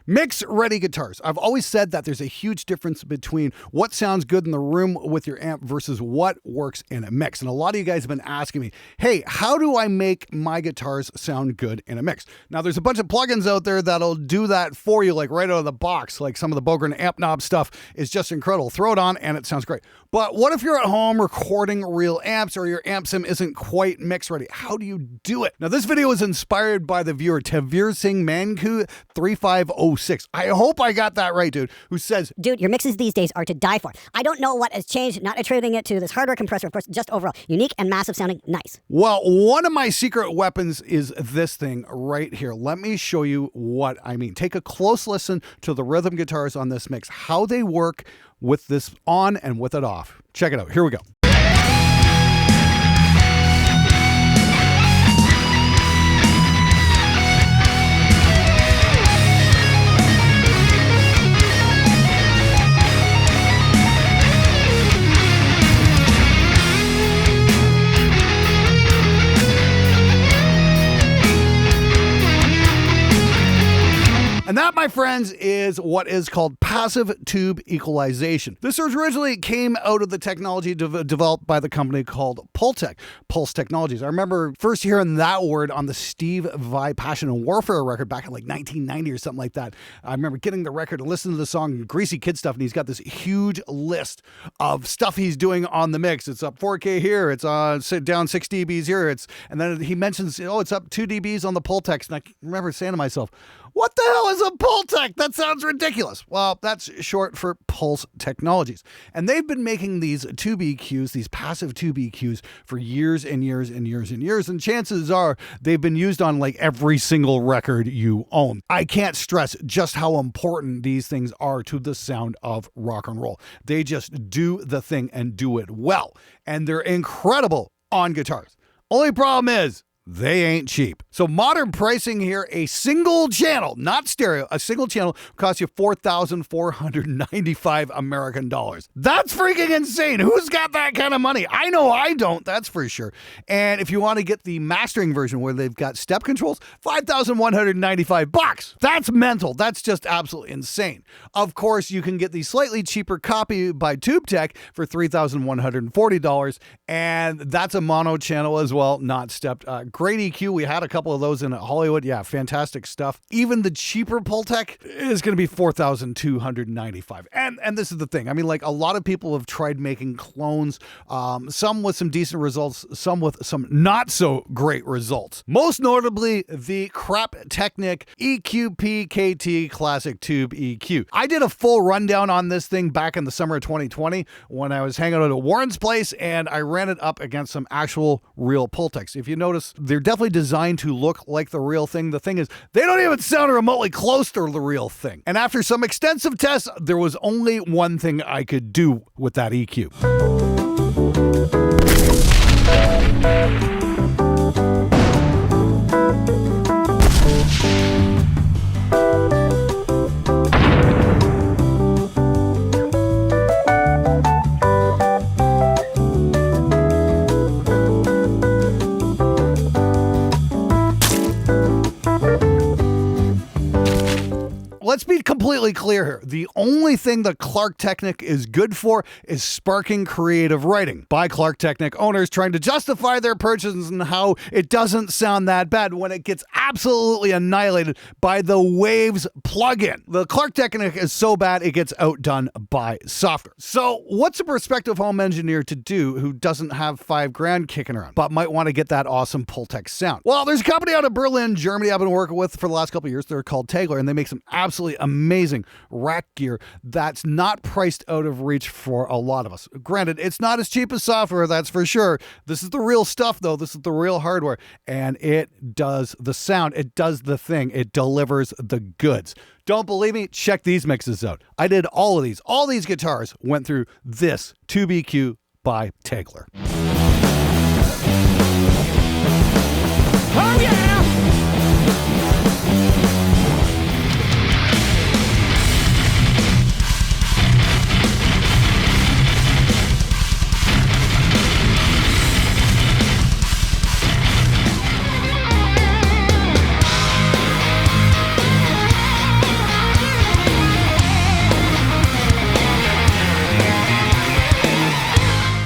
Mix-ready guitars. I've always said that there's a huge difference between what sounds good in the room with your amp versus what works in a mix. And a lot of you guys have been asking me, hey, how do I make my guitars sound good in a mix? Now, there's a bunch of plugins out there that'll do that for you, like right out of the box. Like some of the Bogren amp knob stuff is just incredible. Throw it on and it sounds great. But what if you're at home recording real amps or your amp sim isn't quite mix ready? How do you do it? Now, this video is inspired by the viewer Tagler Singh Manku 3506. I hope I got that right, dude, who says, dude, your mixes these days are to die for. I don't know what has changed, not attributing it to this hardware compressor, of course, just overall. Unique and massive sounding, nice. Well, one of my secret weapons is this thing right here. Let me show you what I mean. Take a close listen to the rhythm guitars on this mix, how they work with this on and with it off. Check it out. Here we go. And that, my friends, is what is called passive tube equalization. This originally came out of the technology developed by the company called Pulse Technologies. I remember first hearing that word on the Steve Vai Passion and Warfare record back in like 1990 or something like that. I remember getting the record and listening to the song Greasy Kid Stuff, and he's got this huge list of stuff he's doing on the mix. It's up 4K here, it's down 6 dBs here, and then he mentions, it's up 2 dBs on the Pultex, and I remember saying to myself, what the hell is a Pultec? That sounds ridiculous. Well, that's short for Pulse Technologies. And they've been making these tube EQs, these passive tube EQs, for years and years and years and years. And chances are they've been used on like every single record you own. I can't stress just how important these things are to the sound of rock and roll. They just do the thing and do it well. And they're incredible on guitars. Only problem is, they ain't cheap. So modern pricing here, a single channel, not stereo, a single channel costs you $4,495 American dollars. That's freaking insane. Who's got that kind of money? I know I don't, that's for sure. And if you want to get the mastering version where they've got step controls, $5,195. That's mental. That's just absolutely insane. Of course, you can get the slightly cheaper copy by TubeTech for $3,140. And that's a mono channel as well, not stepped. Great EQ. We had a couple of those in Hollywood. Yeah, fantastic stuff. Even the cheaper Pultec is going to be $4,295. And this is the thing. I mean, like a lot of people have tried making clones, some with some decent results, some with some not so great results. Most notably, the Crap Technic eqp-kt Classic Tube EQ. I did a full rundown on this thing back in the summer of 2020 when I was hanging out at Warren's place, and I ran it up against some actual real Pultecs. If you notice, they're definitely designed to look like the real thing. The thing is, they don't even sound remotely close to the real thing. And after some extensive tests, there was only one thing I could do with that EQ. Let's be completely clear here. The only thing that Clark Technic is good for is sparking creative writing by Clark Technic owners trying to justify their purchase and how it doesn't sound that bad when it gets absolutely annihilated by the Waves plugin. The Clark Technic is so bad it gets outdone by software. So what's a prospective home engineer to do who doesn't have $5,000 kicking around but might want to get that awesome Pultec sound? Well, there's a company out of Berlin, Germany I've been working with for the last couple of years. They're called Tegler, and they make some absolutely amazing rack gear that's not priced out of reach for a lot of us. Granted, it's not as cheap as software, that's for sure. This is the real stuff, though. This is the real hardware, and it does the sound. It does the thing. It delivers the goods. Don't believe me? Check these mixes out. I did all of these. All these guitars went through this Tube EQ by Tegler. Oh, yeah!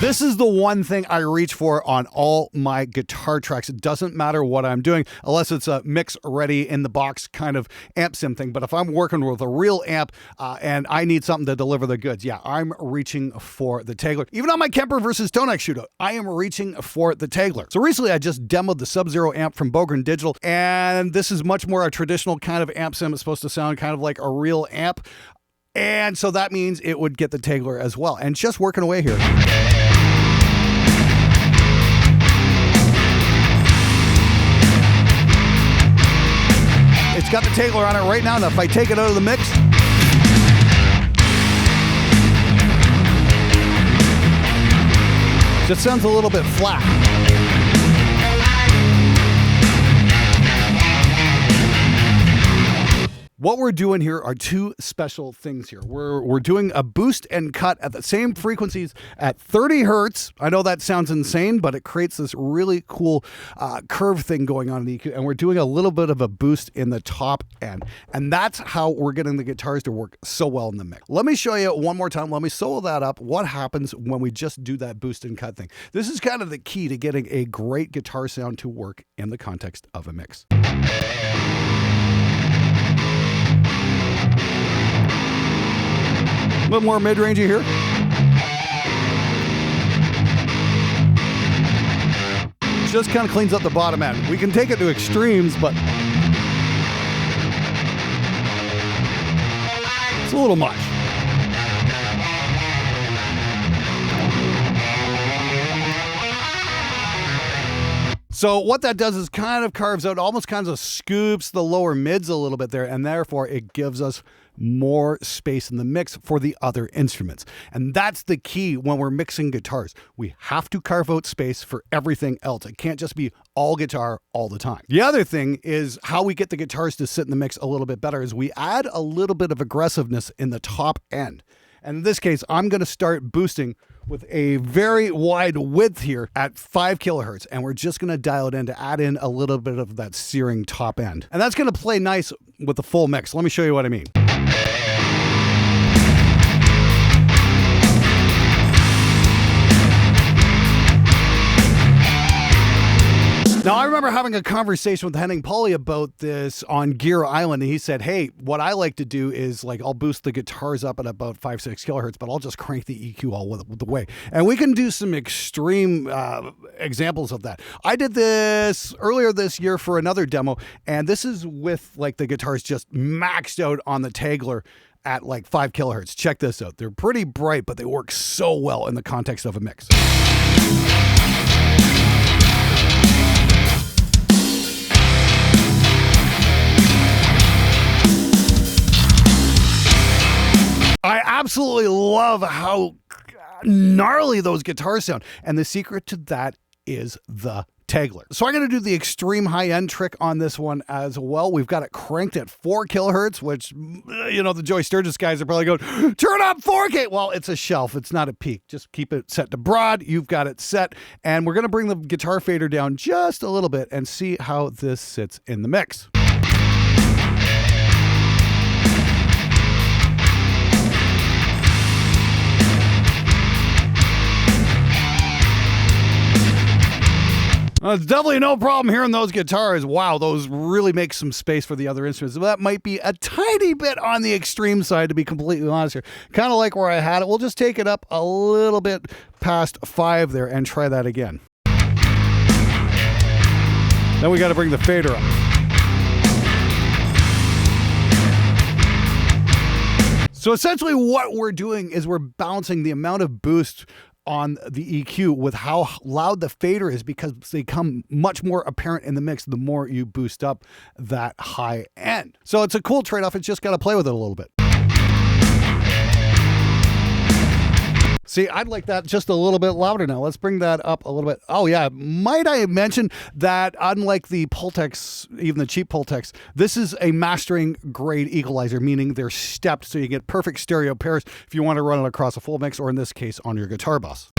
This is the one thing I reach for on all my guitar tracks. It doesn't matter what I'm doing, unless it's a mix ready in the box kind of amp sim thing. But if I'm working with a real amp and I need something to deliver the goods, yeah, I'm reaching for the Tegler. Even on my Kemper versus Tonex shootout, I am reaching for the Tegler. So recently I just demoed the SubZero amp from Bogren Digital, and this is much more a traditional kind of amp sim. It's supposed to sound kind of like a real amp. And so that means it would get the Tegler as well. And just working away here. It's got the Tegler on it right now. Now if I take it out of the mix, it just sounds a little bit flat. What we're doing here are two special things here. We're doing a boost and cut at the same frequencies at 30 hertz. I know that sounds insane, but it creates this really cool curve thing going on in the EQ. And we're doing a little bit of a boost in the top end. And that's how we're getting the guitars to work so well in the mix. Let me show you one more time. Let me solo that up. What happens when we just do that boost and cut thing? This is kind of the key to getting a great guitar sound to work in the context of a mix. A little more mid-rangey here. Just kind of cleans up the bottom end. We can take it to extremes, but it's a little much. So what that does is kind of carves out, almost kind of scoops the lower mids a little bit there, and therefore it gives us more space in the mix for the other instruments. And that's the key when we're mixing guitars. We have to carve out space for everything else. It can't just be all guitar all the time. The other thing is how we get the guitars to sit in the mix a little bit better is we add a little bit of aggressiveness in the top end. And in this case, I'm going to start boosting with a very wide width here at 5 kilohertz. And we're just going to dial it in to add in a little bit of that searing top end. And that's going to play nice with the full mix. Let me show you what I mean. Now, I remember having a conversation with Henning Pauly about this on Gear Island, and he said, hey, what I like to do is, like, I'll boost the guitars up at about 5-6 kilohertz, but I'll just crank the EQ all the way. And we can do some extreme examples of that. I did this earlier this year for another demo, and this is with, like, the guitars just maxed out on the Tegler at, like, 5 kilohertz. Check this out. They're pretty bright, but they work so well in the context of a mix. I absolutely love how gnarly those guitars sound. And the secret to that is the Tegler. So I'm going to do the extreme high-end trick on this one as well. We've got it cranked at 4 kilohertz, which, you know, the Joey Sturgis guys are probably going, turn up 4K. Well, it's a shelf. It's not a peak. Just keep it set to broad. You've got it set. And we're going to bring the guitar fader down just a little bit and see how this sits in the mix. There's definitely no problem hearing those guitars. Wow, those really make some space for the other instruments. That might be a tiny bit on the extreme side, to be completely honest here. Kind of like where I had it. We'll just take it up a little bit past 5 there and try that again. Then we got to bring the fader up. So essentially what we're doing is we're balancing the amount of boost on the EQ with how loud the fader is, because they become much more apparent in the mix the more you boost up that high end. So it's a cool trade-off. It's just got to play with it a little bit. See, I'd like that just a little bit louder now. Let's bring that up a little bit. Oh yeah, might I mention that unlike the Pultecs, even the cheap Pultecs, this is a mastering grade equalizer, meaning they're stepped so you get perfect stereo pairs if you want to run it across a full mix, or in this case on your guitar bus.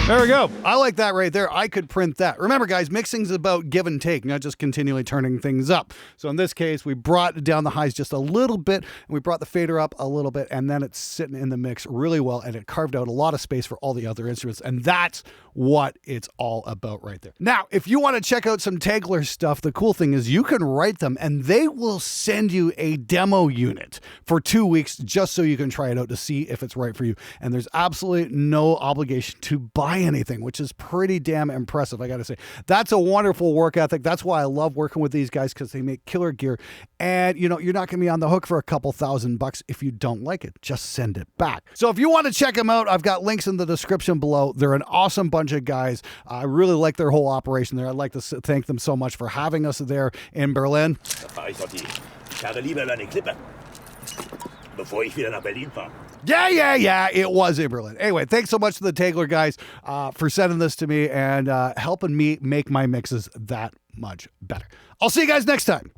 There we go. I like that right there. I could print that. Remember, guys, mixing's about give and take, not just continually turning things up. So in this case, we brought down the highs just a little bit, and we brought the fader up a little bit, and then it's sitting in the mix really well, and it carved out a lot of space for all the other instruments, and that's what it's all about right there. Now, if you want to check out some Tegler stuff, the cool thing is you can write them, and they will send you a demo unit for 2 weeks just so you can try it out to see if it's right for you. And there's absolutely no obligation to buy anything, which is pretty damn impressive, I gotta say. That's a wonderful work ethic. That's why I love working with these guys, because they make killer gear. And you know, you're not gonna be on the hook for a couple $1,000 if you don't like it. Just send it back. So if you want to check them out, I've got links in the description below. They're an awesome bunch of guys. I really like their whole operation there. I'd like to thank them so much for having us there in Berlin. Yeah, it was in Berlin. Anyway, thanks so much to the Tegler guys for sending this to me and helping me make my mixes that much better. I'll see you guys next time.